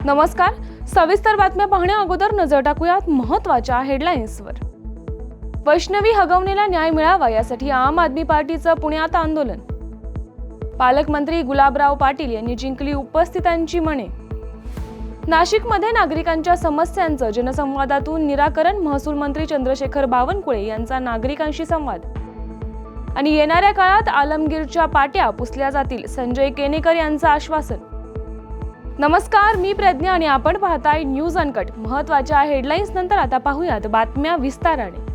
नमस्कार. सविस्तर बातम्या पाहण्या अगोदर नजर टाकूयात महत्त्वाच्या हेडलाईन्सवर. वैष्णवी हगवणेला न्याय मिळावा यासाठी आम आदमी पार्टीचं पुण्यात आंदोलन. पालकमंत्री गुलाबराव पाटील यांनी जिंकली उपस्थितांची मने. नाशिकमध्ये नागरिकांच्या समस्यांचं जनसंवादातून निराकरण. महसूल मंत्री चंद्रशेखर बावनकुळे यांचा नागरिकांशी संवाद. आणि येणाऱ्या काळात आलमगीरच्या पाट्या पुसल्या जातील, संजय केनेकर यांचं आश्वासन. नमस्कार, मी प्रज्ञा आणि आपण पाहताय न्यूज अनकट. महत्त्वाच्या हेडलाईन्स नंतर आता पाहूयात बातम्या विस्ताराने.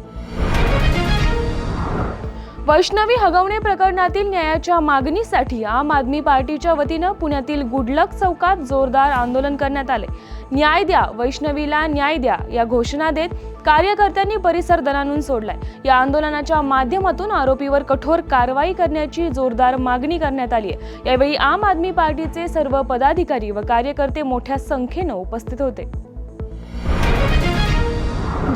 वैष्णवी हगवणे प्रकरणातील न्यायाच्या मागणीसाठी आम आदमी पार्टीच्या वतीनं पुण्यातील गुडलक चौकात जोरदार आंदोलन करण्यात आले. न्याय द्या, वैष्णवीला न्याय द्या या घोषणा देत कार्यकर्त्यांनी परिसर दणाणून सोडलाय. या आंदोलनाच्या माध्यमातून आरोपीवर कठोर कारवाई करण्याची जोरदार मागणी करण्यात आली आहे. यावेळी आम आदमी पार्टीचे सर्व पदाधिकारी व कार्यकर्ते मोठ्या संख्येनं उपस्थित होते.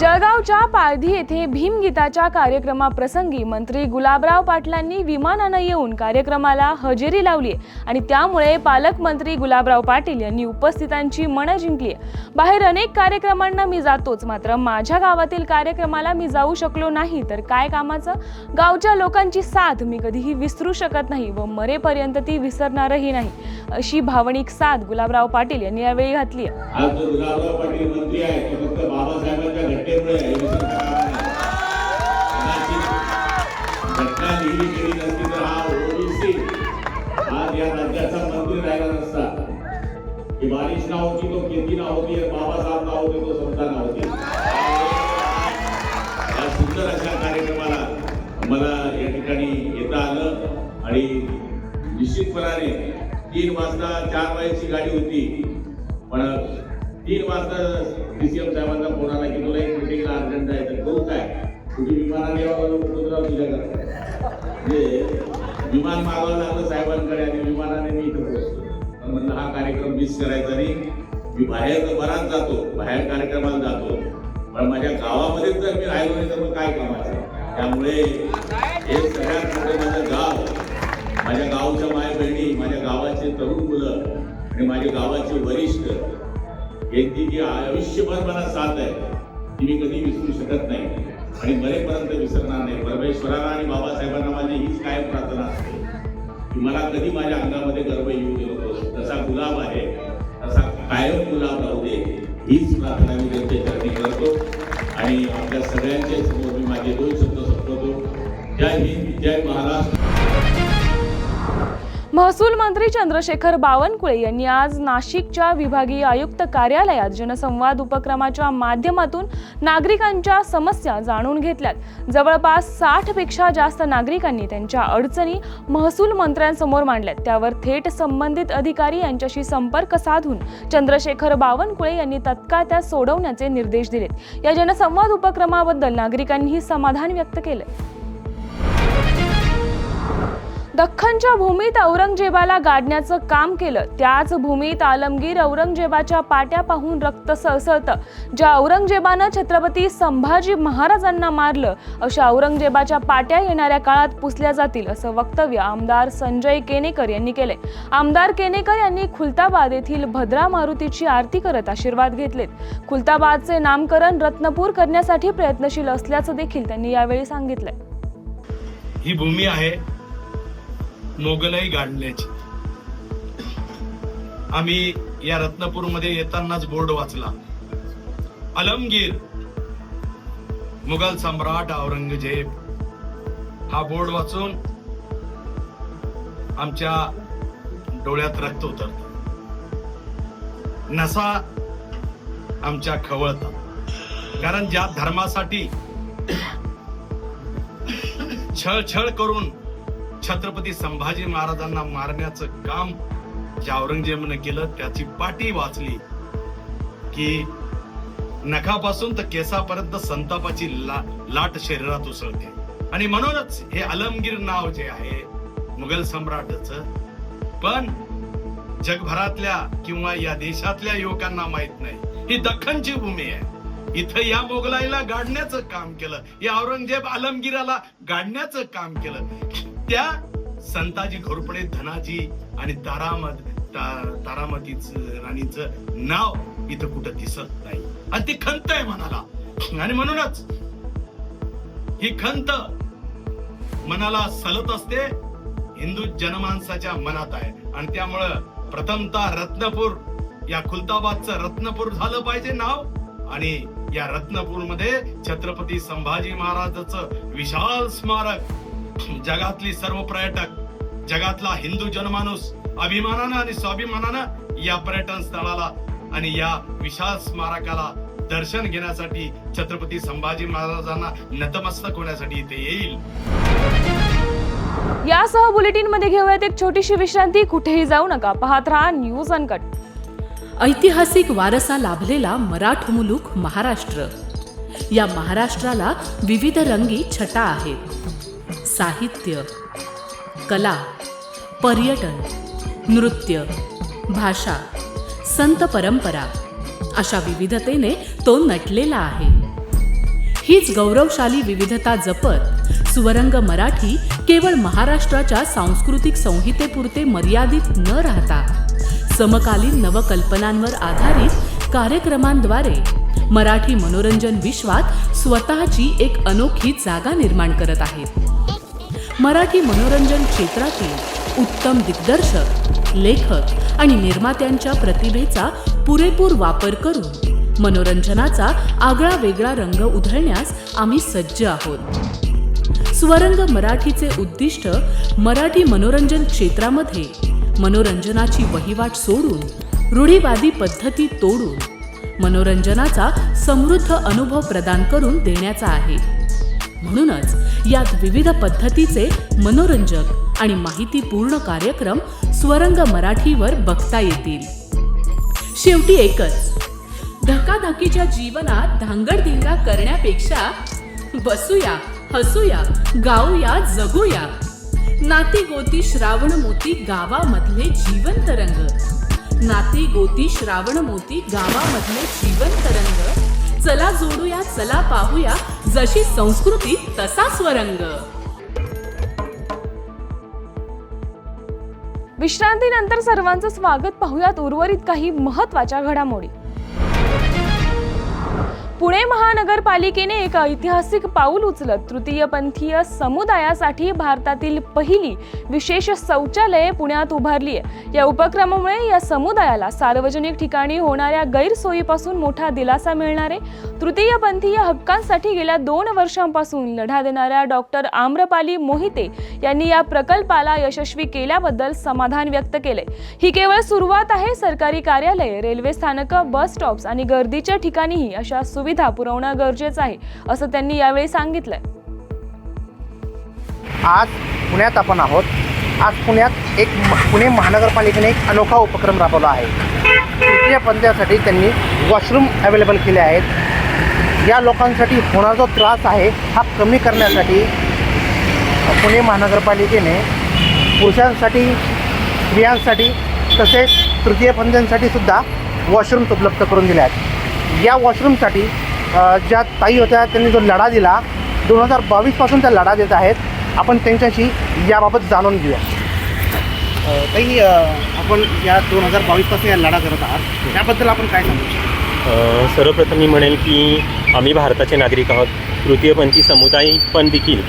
जळगावच्या पाळधी येथे भीमगीताच्या कार्यक्रमाप्रसंगी मंत्री गुलाबराव पाटलांनी विमानानं येऊन कार्यक्रमाला हजेरी लावली आणि त्यामुळे पालकमंत्री गुलाबराव पाटील यांनी उपस्थितांची मनं जिंकली. बाहेर अनेक कार्यक्रमांना मी जातोच, मात्र माझ्या गावातील कार्यक्रमाला मी जाऊ शकलो नाही तर काय कामाचं. गावच्या लोकांची साथ मी कधीही विसरू शकत नाही व मरेपर्यंत ती विसरणारही नाही, अशी भावनिक साथ गुलाबराव पाटील यांनी यावेळी घातली. आज जो गुलाबराव पाटील मंत्री आहे ते फक्त बाबासाहेबांच्या घटनेमुळे घटना लिहिली गेली नसती तर हा ओबीसी आज या राज्याचा मंत्री राहिला नसता. की बारिश ना होती तो खेती ना होती, बाबासाहेब ना होते तो समता ना होती. या सुंदर अशा कार्यक्रमाला मला या ठिकाणी येता आलं आणि निश्चितपणाने 3 वाजता 4 वाजेची गाडी होती, पण 3 वाजता डीसीएम साहेबांचा फोन आला की तुला एक मीटिंगला अर्जंट आहे. तर करू काय, तुम्ही विमानाने यावं तुझ्याकडे म्हणजे विमान मागवावं लागलं साहेबांकडे आणि विमानाने मी इथं पोहोचलो. पण म्हणलं हा कार्यक्रम मिस करायचा नाही. मी बाहेर बराच जातो, बाहेर कार्यक्रमाला जातो, पण माझ्या गावामध्येच जर मी राहिलो नाही तर मग काय कामाचं. त्यामुळे हे सगळ्यात मोठं माझं गाव, माझ्या गावच्या माय बहिणी, माझ्या गावाचे तरुण मुलं आणि माझ्या गावाचे वरिष्ठ यांची जी आयुष्यभर मला साथ आहे ती मी कधी विसरू शकत नाही आणि मरेपर्यंत विसरणार नाही. परमेश्वराला आणि बाबासाहेबांना माझी हीच कायम प्रार्थना असते की मला कधी माझ्या अंगामध्ये गर्व येऊ देऊ नको. तसा गुलाब आहे तसा कायम गुलाब राहू दे, हीच प्रार्थना मी त्यांच्या चरणी करतो आणि आपल्या सगळ्यांच्या समोर मी माझे 2 शब्द संपवतो. जय हिंद, जय महाराष्ट्र. महसूल मंत्री चंद्रशेखर बावनकुळे यांनी आज नाशिकच्या विभागीय आयुक्त कार्यालयात जनसंवाद उपक्रमाच्या माध्यमातून नागरिकांच्या समस्या जाणून घेतल्यात. जवळपास 60 पेक्षा जास्त नागरिकांनी त्यांच्या अडचणी महसूल मंत्र्यांसमोर मांडल्यात. त्यावर थेट संबंधित अधिकारी यांच्याशी संपर्क साधून चंद्रशेखर बावनकुळे यांनी तत्काळ त्या सोडवण्याचे निर्देश दिलेत. या जनसंवाद उपक्रमाबद्दल नागरिकांनीही समाधान व्यक्त केले. दख्खनच्या भूमीत औरंगजेबाला गाडण्याचं काम केलं, त्याच भूमीत आलमगीर औरंगजेबाच्या पाट्या पाहून रक्त सळसळतं. ज्या औरंगजेबानं छत्रपती संभाजी महाराजांना मारलं, अशा औरंगजेबाच्या पाट्या येणाऱ्या काळात पुसल्या जातील, असं वक्तव्य आमदार संजय केनेकर यांनी केले. आमदार केनेकर यांनी खुलताबाद येथील भद्रा मारुतीची आरती करत आशीर्वाद घेतलेत. खुलताबादचे नामकरण रत्नपूर करण्यासाठी प्रयत्नशील असल्याचं देखील त्यांनी यावेळी सांगितलंय. ही भूमी आहे मोगलाई गाडण्याची. आम्ही या रत्नपूर मध्ये येतानाच बोर्ड वाचला, आलमगीर मुघल सम्राट औरंगजेब. हा बोर्ड वाचून आमच्या डोळ्यात रक्त उतरत, नसा आमच्या खवळतात. कारण ज्या धर्मासाठी छळ करून छत्रपती संभाजी महाराजांना मारण्याचं काम ज्या औरंगजेबाने केलं, त्याची पाटी वाचली की नखापासून तर केसापर्यंत संतापाची लाट शरीरात उसळते. आणि म्हणूनच हे आलमगीर नाव जे आहे मुघल सम्राटचं, पण जगभरातल्या किंवा या देशातल्या युवकांना माहित नाही, ही दख्खनची भूमी आहे. इथं या मोगलाईला गाडण्याचं काम केलं, या औरंगजेब आलमगीराला गाडण्याचं काम केलं. त्या संताजी घोरपडे, धनाजी आणि तारामद तारामतीच राणीचं नाव इथं कुठं दिसत नाही आणि ती खंत आहे मनाला. आणि म्हणूनच ही खंत मनाला सलत असते हिंदू जनमानसाच्या मनात आहे. आणि त्यामुळं प्रथमतः रत्नपूर या खुलताबादचं रत्नपूर झालं पाहिजे नाव. आणि या रत्नपूर मध्ये छत्रपती संभाजी महाराजाचं विशाल स्मारक, जगातली सर्व पर्यटक, जगातला हिंदू जनमानूस अभिमानानं आणि स्वाभिमानानं या पर्यटन स्थळाला आणि या विशाल स्मारकाला दर्शन घेण्यासाठी, छत्रपती संभाजी महाराजांना नतमस्तक होण्यासाठी इथे येईल. यासह बुलेटिन मध्ये घेऊयात एक छोटीशी विश्रांती. कुठेही जाऊ नका, पाहत राहा न्यूज अनकट. ऐतिहासिक वारसा लाभलेला मराठ मुलूक महाराष्ट्र. या महाराष्ट्राला विविध रंगी छटा आहेत. साहित्य, कला, पर्यटन, नृत्य, भाषा, संत परंपरा अशा विविधतेने तो नटलेला आहे. हीच गौरवशाली विविधता जपत सुवरंग मराठी केवळ महाराष्ट्राच्या सांस्कृतिक संहितेपुरते मर्यादित न राहता समकालीन नवकल्पनांवर आधारित कार्यक्रमांद्वारे मराठी मनोरंजन विश्वात स्वतःची एक अनोखी जागा निर्माण करत आहेत. मराठी मनोरंजन क्षेत्रातील उत्तम दिग्दर्शक, लेखक आणि निर्मात्यांच्या प्रतिभेचा पुरेपूर वापर करून मनोरंजनाचा आगळा वेगळा रंग उधळण्यास आम्ही सज्ज आहोत. स्वरंग मराठीचे उद्दिष्ट मराठी मनोरंजन क्षेत्रामध्ये मनोरंजनाची वहिवाट सोडून, रूढीवादी पद्धती तोडून मनोरंजनाचा समृद्ध अनुभव प्रदान करून देण्याचा आहे. म्हणूनच यात विविध पद्धतीचे मनोरंजक आणि माहितीपूर्ण कार्यक्रम स्वरंग मराठीवर बघता येतील. शेवटी एकच, धकाधकीच्या जीवनात धांगडधिंगा करण्यापेक्षा बसूया, हसूया, गाऊया, जगूया. नाती गोती श्रावण मोती गावामधले जीवंत रंग. नाती गोती श्रावण मोती गावामधले जीवंत रंग. चला जोडूया, चला पाहूया, जशी संस्कृती तसा स्वरंग. विश्रांतीनंतर सर्वांचं स्वागत. पाहूयात उर्वरित काही महत्त्वाच्या घडामोडी. पुणे महानगरपालिकेने एक ऐतिहासिक पाऊल उचलत तृतीयपंथीय समुदायासाठी भारतातील पहिली विशेष शौचालये पुण्यात उभारली आहे. या उपक्रमामुळे या समुदायाला सार्वजनिक ठिकाणी होणाऱ्या गैरसोयीपासून मोठा दिलासा मिळणार आहे. तृतीयपंथीय हक्कांसाठी गेल्या 2 वर्षांपासून लढा देणाऱ्या डॉक्टर आम्रपाली मोहिते यांनी या प्रकल्पाला यशस्वी केल्याबद्दल समाधान व्यक्त केले. ही केवळ सुरुवात आहे. सरकारी कार्यालये, रेल्वे स्थानकं, बस स्टॉप्स आणि गर्दीच्या ठिकाणीही अशा सुविधा पुरवणं गरजेचं आहे, असं त्यांनी यावेळी सांगितलंय. आज पुण्यात आपण आहोत. आज पुण्यात पुणे महानगरपालिकेने एक अनोखा उपक्रम राबवला आहे. तृतीय पंथीयासाठी त्यांनी वॉशरूम अवेलेबल केले आहेत. या लोकांसाठी होणारा जो त्रास आहे हा कमी करण्यासाठी पुणे महानगरपालिकेने पुरुषांसाठी, स्त्रियांसाठी तसेच तृतीय पंथीयांसाठी सुद्धा वॉशरूम्स उपलब्ध करून दिले आहेत. या वॉशरूमसाठी ज्या ताई होत्या त्यांनी जो लढा दिला 2022 त्या लढा देत आहेत. आपण त्यांच्याशी याबाबत जाणून घेऊया. ताई, आपण या 2022 या लढा करत आहात, त्याबद्दल आपण काय सांगू? सर्वप्रथम मी म्हणेल की आम्ही भारताचे नागरिक आहोत. तृतीयपंथी समुदाय पण देखील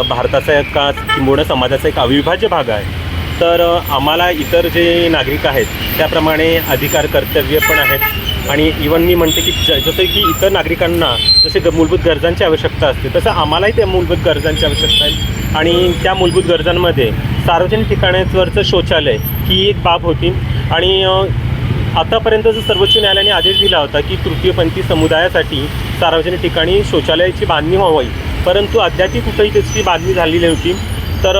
भारताचा का किंबहुना समाजाचा एक अविभाज्य भाग आहे. तर आम्हाला इतर जे नागरिक आहेत त्याप्रमाणे अधिकार, कर्तव्य पण आहेत. आणि इवन मी म्हणते की जसं की इतर नागरिकांना जसे मूलभूत गरजांची आवश्यकता असते तसं आम्हालाही त्या मूलभूत गरजांची आवश्यकता आहे. आणि त्या मूलभूत गरजांमध्ये सार्वजनिक ठिकाणांवरचं शौचालय ही एक बाब होती. आणि आतापर्यंत जो सर्वोच्च न्यायालयाने आदेश दिला होता की तृतीयपंथी समुदायासाठी सार्वजनिक ठिकाणी शौचालयाची बांधणी व्हावी, परंतु अद्यापही कुठेही त्याची बांधणी झालेली होती. तर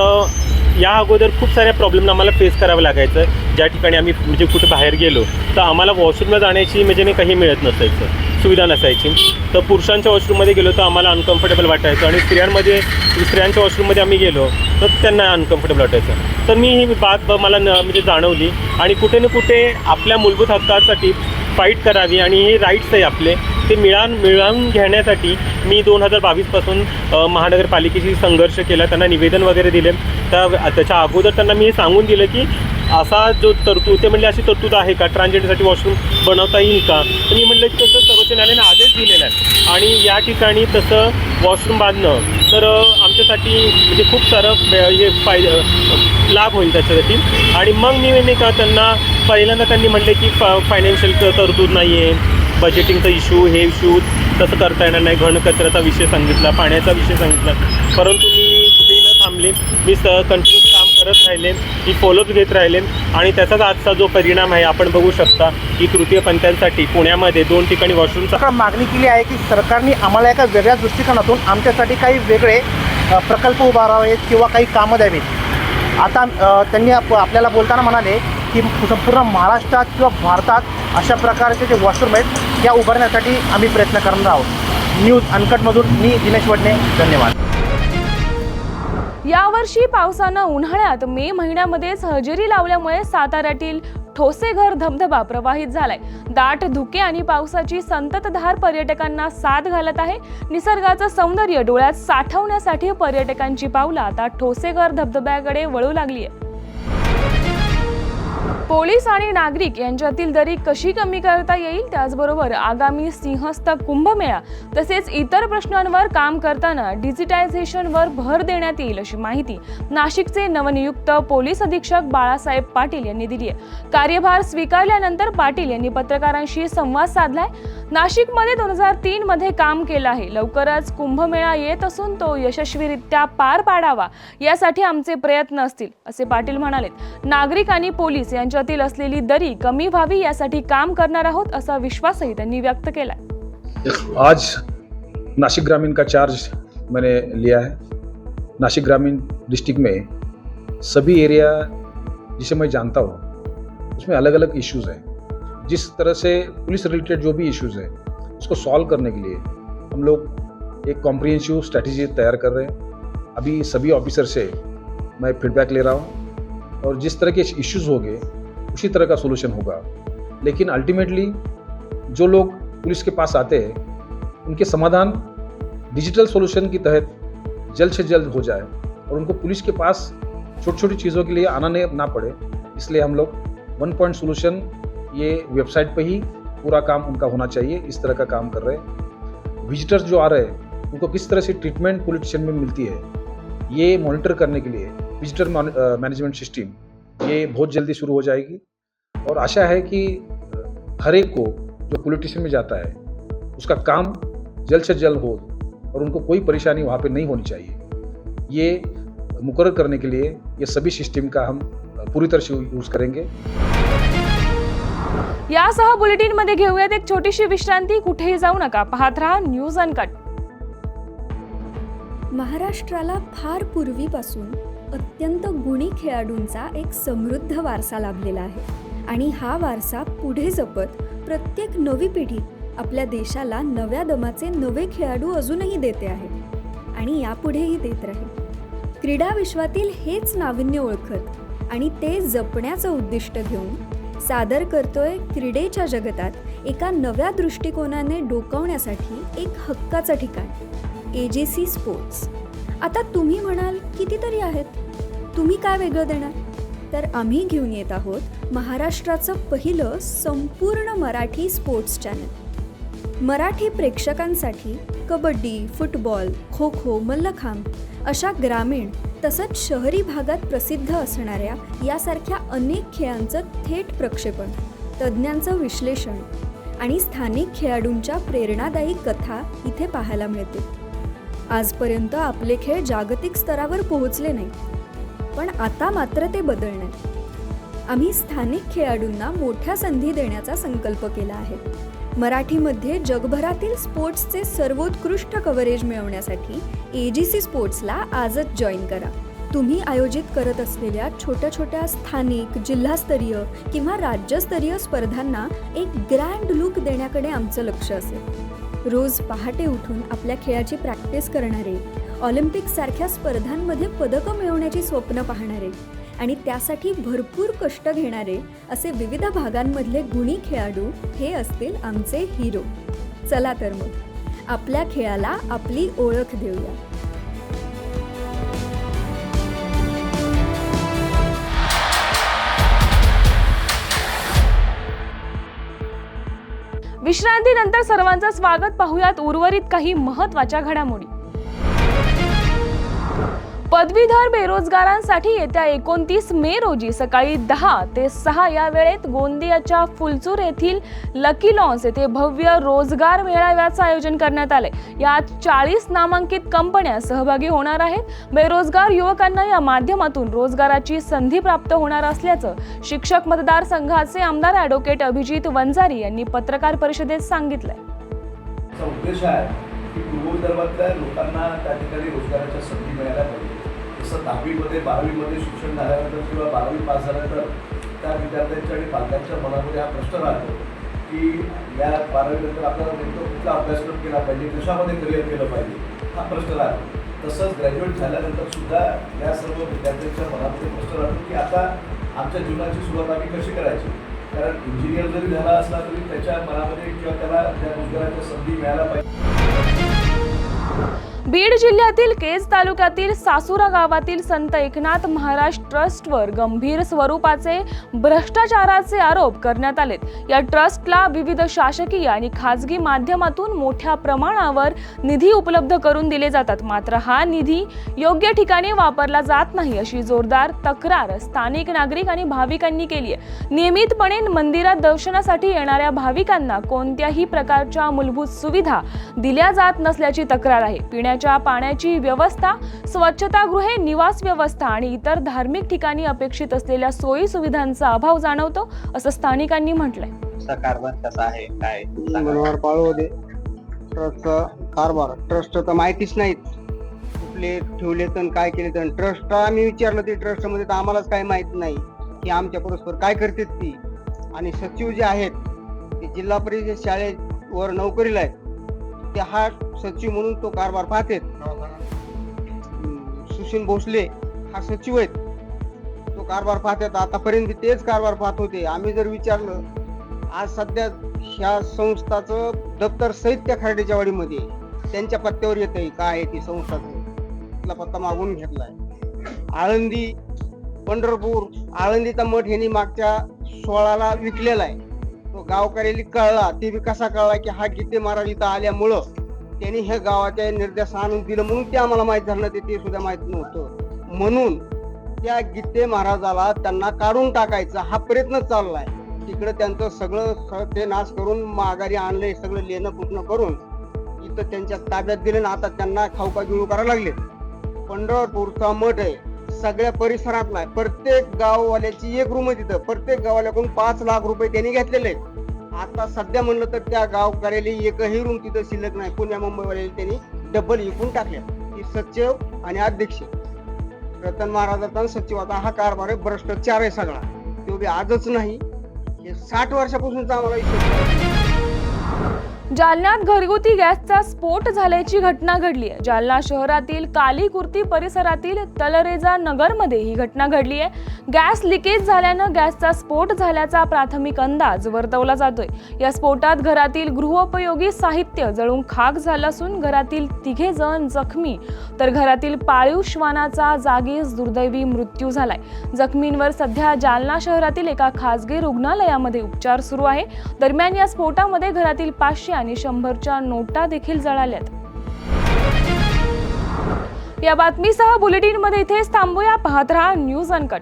या अगोदर खूप साऱ्या प्रॉब्लेम आम्हाला फेस करावं लागायचं. ज्या ठिकाणी आम्ही म्हणजे कुठे बाहेर गेलो तर आम्हाला वॉशरूमला जाण्याची म्हणजे काही मिळत नसायचं, सुविधा नसायची. तर पुरुषांच्या वॉशरूममध्ये गेलो तर आम्हाला अनकम्फर्टेबल वाटायचं आणि स्त्रियांच्या वॉशरूममध्ये आम्ही गेलो तर त्यांना अनकम्फर्टेबल वाटायचं. तर मी ही बात मला म्हणजे जाणवली आणि कुठे ना कुठे आपल्या मूलभूत हक्कासाठी फाईट करावी आणि हे राईट्स आहे आपले ते मिळवून घेण्यासाठी मी 2022पासून महानगरपालिकेशी संघर्ष केला, त्यांना निवेदन वगैरे दिले. त्याच्या अगोदर त्यांना मी हे सांगून दिलं की असा जो तरतूद, ते म्हणले अशी तरतूद आहे का, ट्रान्झिटसाठी वॉशरूम बनवता येईल का. तर मी म्हटलं की तसं सर्वोच्च न्यायालयाने आदेश दिलेला आहे आणि या ठिकाणी तसं वॉशरूम बांधणं तर आमच्यासाठी म्हणजे खूप सारं हे लाभ होईल त्याच्यासाठी. आणि मग मी नाही का त्यांना पहिल्यांदा त्यांनी म्हटले की फायनान्शियल तरतूद नाही आहे, बजेटिंगचा हे इश्यू तसं करता येणार नाही, घनकचऱ्याचा विषय सांगितला, पाण्याचा विषय सांगितला. परंतु मी कुठेही न थांबले, मी कंटिन्यू काम करत राहिले, मी फॉलोअप घेत राहिले आणि त्याचाच आजचा जो परिणाम आहे आपण बघू शकता की तृतीयपंथीयांसाठी पुण्यामध्ये 2 ठिकाणी वॉशरूमचा मागणी केली आहे की सरकारने आम्हाला एका वेगळ्या दृष्टिकोनातून आमच्यासाठी काही वेगळे प्रकल्प उभारावेत किंवा काही कामं द्यावीत. आता त्यांनी आपल्याला बोलताना म्हणाले की संपूर्ण महाराष्ट्रात किंवा भारतात अशा प्रकारचे जे वॉशरूम आहेत त्या उभारण्यासाठी आम्ही प्रयत्न करणार आहोत. न्यूज अनकटमधून मी दिनेश वडणे, धन्यवाद. यावर्षी पावसानं उन्हाळ्यात मे महिन्यामध्येच हजेरी लावल्यामुळे साताऱ्यातील ठोसेघर धबधबा प्रवाहित झालाय. दाट धुके आणि पावसाची संततधार पर्यटकांना साथ घालत आहे. निसर्गाचं सौंदर्य डोळ्यात साठवण्यासाठी पर्यटकांची पावलं आता ठोसेघर धबधब्याकडे वळू लागली आहे. पोलीस आणि नागरिक यांच्यातील दरी कशी कमी करता येईल, त्याचबरोबर आगामी सिंहस्थ कुंभमेळा तसेच इतर प्रश्नांवर काम करताना डिजिटायझेशनवर भर देण्यात येईल अशी माहिती नाशिकचे नवनियुक्त पोलीस अधीक्षक बाळासाहेब पाटील यांनी दिली आहे. कार्यभार स्वीकारल्यानंतर पाटील यांनी पत्रकारांशी संवाद साधलाय. नाशिकमध्ये 2003 मध्ये काम केलं आहे. लवकरच कुंभमेळा येत असून तो यशस्वीरित्या पार पाडावा यासाठी आमचे प्रयत्न असतील असे पाटील म्हणाले. नागरिक आणि पोलीस यांच्यातील असलेली दरी कमी व्हावी यासाठी काम करणार आहोत असा विश्वासही त्यांनी व्यक्त केला. आज नासिक ग्रामीण का चार्ज मैंने लिया है. नासिक ग्रामीण डिस्ट्रिक्ट में सभी एरिया जिसे मैं जानता हूँ उसमें अलग अलग इश्यूज़ हैं. जिस तरह से पुलिस रिलेटेड जो भी इश्यूज़ हैं उसको सॉल्व करने के लिए हम लोग एक कॉम्प्रिहेंसिव स्ट्रैटेजी तैयार कर रहे हैं. अभी सभी ऑफिसर से मैं फीडबैक ले रहा हूँ और जिस तरह के इश्यूज़ होंगे उसी तरह का सोल्यूशन होगा. लेकिन अल्टीमेटली जो लोग पुलिस के पास आते हैं उनके समाधान डिजिटल सॉल्यूशन के तहत जल्द से जल्द हो जाए और उनको पुलिस के पास छोटी छोटी चीज़ों के लिए आना ना पड़े. इसलिए हम लोग 1 पॉइंट सोल्यूशन ये वेबसाइट पे ही पूरा काम उनका होना चाहिए, इस तरह का काम कर रहे हैं. विजिटर्स जो आ रहे हैं उनको किस तरह से ट्रीटमेंट पुलिस स्टेशन में मिलती है ये मॉनिटर करने के लिए विजिटर मैनेजमेंट सिस्टम ये बहुत जल्दी शुरू हो जाएगी. और आशा है कि हर एक को जो पुलिस स्टेशन में जाता है उसका काम जल्द से जल्द हो और उनको कोई परेशानी वहाँ पे नहीं होनी चाहिए. ये मुकर्रर करने के लिए ये सभी सिस्टम का हम पूरी तरह से यूज़ करेंगे. यासह बुलेटिनमध्ये घेऊयात एक छोटीशी विश्रांती. कुठेही जाऊ नका, पाहत राहा न्यूज अनकट. महाराष्ट्राला फार पूर्वीपासून अत्यंत गुणी खेळाडूंचा एक समृद्ध वारसा लाभलेला आहे आणि हा वारसा पुढे जपत प्रत्येक नवी पिढी आपल्या देशाला नव्या दमाचे नवे खेळाडू अजूनही देते आहे आणि यापुढेही देत राहील. क्रीडा विश्वातील हेच नाविन्य ओळखत आणि ते जपण्याचं उद्दिष्ट घेऊन सादर करतोय क्रीडेच्या जगतात एका नव्या दृष्टिकोनाने डोकावण्यासाठी एक हक्काचं ठिकाण, AJC स्पोर्ट्स. आता तुम्ही म्हणाल कितीतरी आहेत, तुम्ही काय वेगळं देणार? तर आम्ही घेऊन येत आहोत महाराष्ट्राचं पहिलं संपूर्ण मराठी स्पोर्ट्स चॅनल. मराठी प्रेक्षकांसाठी कबड्डी, फुटबॉल, खो खो, मल्लखांब अशा ग्रामीण तसंच शहरी भागात प्रसिद्ध असणाऱ्या यासारख्या अनेक खेळांचं थेट प्रक्षेपण, तज्ज्ञांचं विश्लेषण आणि स्थानिक खेळाडूंच्या प्रेरणादायी कथा इथे पाहायला मिळते. आजपर्यंत आपले खेळ जागतिक स्तरावर पोहोचले नाही, पण आता मात्र ते बदलणार. आम्ही स्थानिक खेळाडूंना मोठ्या संधी देण्याचा संकल्प केला आहे. मराठीमध्ये जगभरातील स्पोर्ट्सचे सर्वोत्कृष्ट कव्हरेज मिळवण्यासाठी AJC स्पोर्ट्सला आजच जॉईन करा. तुम्ही आयोजित करत असलेल्या छोट्या छोट्या स्थानिक, जिल्हास्तरीय किंवा राज्यस्तरीय स्पर्धांना एक ग्रँड लुक देण्याकडे आमचं लक्ष असेल. रोज पहाटे उठून आपल्या खेळाची प्रॅक्टिस करणारे, ऑलिम्पिकसारख्या स्पर्धांमध्ये पदकं मिळवण्याची स्वप्न पाहणारे आणि त्यासाठी भरपूर कष्ट घेणारे असे विविध भागांमधले गुणी खेळाडू हे असतील आमचे हिरो. चला तर मग आपल्या खेळाला आपली ओळख देऊया. विश्रांतीनंतर सर्वांचं स्वागत. पाहूयात उर्वरित काही महत्त्वाच्या घडामोडी. पदवीधर बेरोजगारांसाठी येत्या 29 मे रोजी सकाळी 10 ते 6 या वेळेत गोंदियाच्या फुलचूर येथील लकी लॉन्स येथे भव्य रोजगार मेळाव्याचं आयोजन करण्यात आले. यात 40 नामांकित कंपन्या सहभागी होणार आहेत. बेरोजगार युवकांना या माध्यमातून रोजगाराची संधी प्राप्त होणार असल्याचं शिक्षक मतदारसंघाचे आमदार ॲडव्होकेट अभिजित वंजारी यांनी पत्रकार परिषदेत सांगितलंय. उद्देश आहे की पूर्व विदर्भातल्या लोकांना त्या ठिकाणी रोजगाराच्या संधी मिळायला पाहिजे. जसं 10वीमध्ये 12वीमध्ये शिक्षण झाल्यानंतर किंवा 12वी पास झाल्यानंतर त्या विद्यार्थ्यांच्या आणि पालकांच्या मनामध्ये हा प्रश्न राहतो की या 12वीनंतर आपल्याला नेमकं कुठला अभ्यासक्रम केला पाहिजे, कशामध्ये करिअर केलं पाहिजे, हा प्रश्न राहतो. तसंच ग्रॅज्युएट झाल्यानंतर सुद्धा या सर्व विद्यार्थ्यांच्या मनामध्ये प्रश्न राहतो की आता आमच्या जीवनाची सुरुवात आम्ही कशी करायची. कारण इंजिनियर जरी झाला असला तरी त्याच्या मनामध्ये किंवा त्याला त्या रोजगाराच्या संधी मिळायला पाहिजे. बीड जिल्ह्यातील केज तालुक्यातील सासुरा गावातील संत एकनाथ महाराज ट्रस्टवर गंभीर स्वरूपाचे भ्रष्टाचाराचे आरोप करण्यात आलेत. या ट्रस्टला विविध शासकीय आणि खासगी माध्यमातून मोठ्या प्रमाणावर निधी उपलब्ध करून दिले जातात. मात्र हा निधी योग्य ठिकाणी वापरला जात नाही अशी जोरदार तक्रार स्थानिक नागरिक आणि भाविकांनी केली आहे. नियमितपणे मंदिरात दर्शनासाठी येणाऱ्या भाविकांना कोणत्याही प्रकारच्या मूलभूत सुविधा दिल्या जात नसल्याची तक्रार आहे. पिण्याच्या पाण्याची व्यवस्था, स्वच्छतागृहे, निवास व्यवस्था आणि इतर धार्मिक ठिकाणी अपेक्षित असलेल्या सोयी सुविधांचा अभाव जाणवतो असं स्थानिकांनी म्हटलंय. कारभार कसा आहे काय मनोहर पाळवदे ट्रस्टचा कारभार. ट्रस्ट तर माहितीच नाहीत कुठले ठेवले तर काय केले तर. ट्रस्ट आम्ही विचारलं ते ट्रस्टमध्ये तर आम्हालाच काही माहित नाही की आमच्या परस्पर काय करतात ती. आणि सचिव जे आहेत ते जिल्हा परिषद शाळेवर नोकरीला आहेत ते हा सचिव म्हणून तो कारभार पाहतात. सुशील भोसले हा सचिव आहेत, तो कारभार पाहतात. आतापर्यंत तेच कारभार पाहत होते. आम्ही जर विचारलं आज सध्या ह्या संस्थाचं दप्तर सहित त्या खर्डेच्या वाडीमध्ये त्यांच्या पत्त्यावर येत आहे. काय आहे ती संस्थाचं तिथला पत्ता मागून घेतलाय. आळंदी, पंढरपूर, आळंदीचा मठ यांनी मागच्या 16ला विकलेला आहे. तो गावकऱ्याला कळला, ते बी कसा कळला की हा गीते महाराज इथं आल्यामुळं त्यांनी हे गावाच्या निर्देश आणून दिलं म्हणून ते आम्हाला माहित झालं. ते सुद्धा माहित नव्हतं. म्हणून त्या गीते महाराजाला त्यांना काढून टाकायचा हा प्रयत्न चाललाय. तिकडे त्यांचं सगळं ते नाश करून माघारी आणलंय, सगळं लेणं पुटणं करून इथं त्यांच्या ताब्यात दिले ना. आता त्यांना खाऊका गिळू करायला लागले. पंढरपूरचा मठ आहे, सगळ्या परिसरातला आहे. प्रत्येक गाववाल्याची एक रूम आहे तिथं. प्रत्येक गाववाल्याकडून 5 लाख रुपये त्यांनी घेतलेले आहेत. आता सध्या म्हणलं तर त्या गावकऱ्याला एकही रूम तिथं शिल्लक नाही. पुण्या मुंबईवाल्याला त्यांनी डबल विकून टाकल्या. ती सचिव आणि अध्यक्ष रतन महाराजांचा सचिवाचा हा कारभार आहे. भ्रष्टाचार आहे सगळा. तो बी आजच नाही, हे 60 वर्षापासूनचा आम्हाला विषय. जालन्यात घरगुती गॅसचा स्फोट झाल्याची घटना घडली आहे. जालना शहरातील कालीकुर्ती परिसरातील तलरेजा नगरमध्ये ही घटना घडली आहे. गॅस लिकेज झाल्यानं गॅसचा स्फोट झाल्याचा प्राथमिक अंदाज वर्तवला जातोय. या स्फोटात घरातील गृहोपयोगी साहित्य जळून खाक झालं असून घरातील 3 जण जखमी तर घरातील पाळीव श्वानाचा जागीच दुर्दैवी मृत्यू झालाय. जखमींवर सध्या जालना शहरातील एका खासगी रुग्णालयामध्ये उपचार सुरू आहे. दरम्यान या स्फोटामध्ये घरातील 500 आणि 100च्या नोटा देखील जळाल्यात. या बातमीसह बुलेटिनमध्ये इथेच थांबूया. पाहत रहा न्यूज अनकट.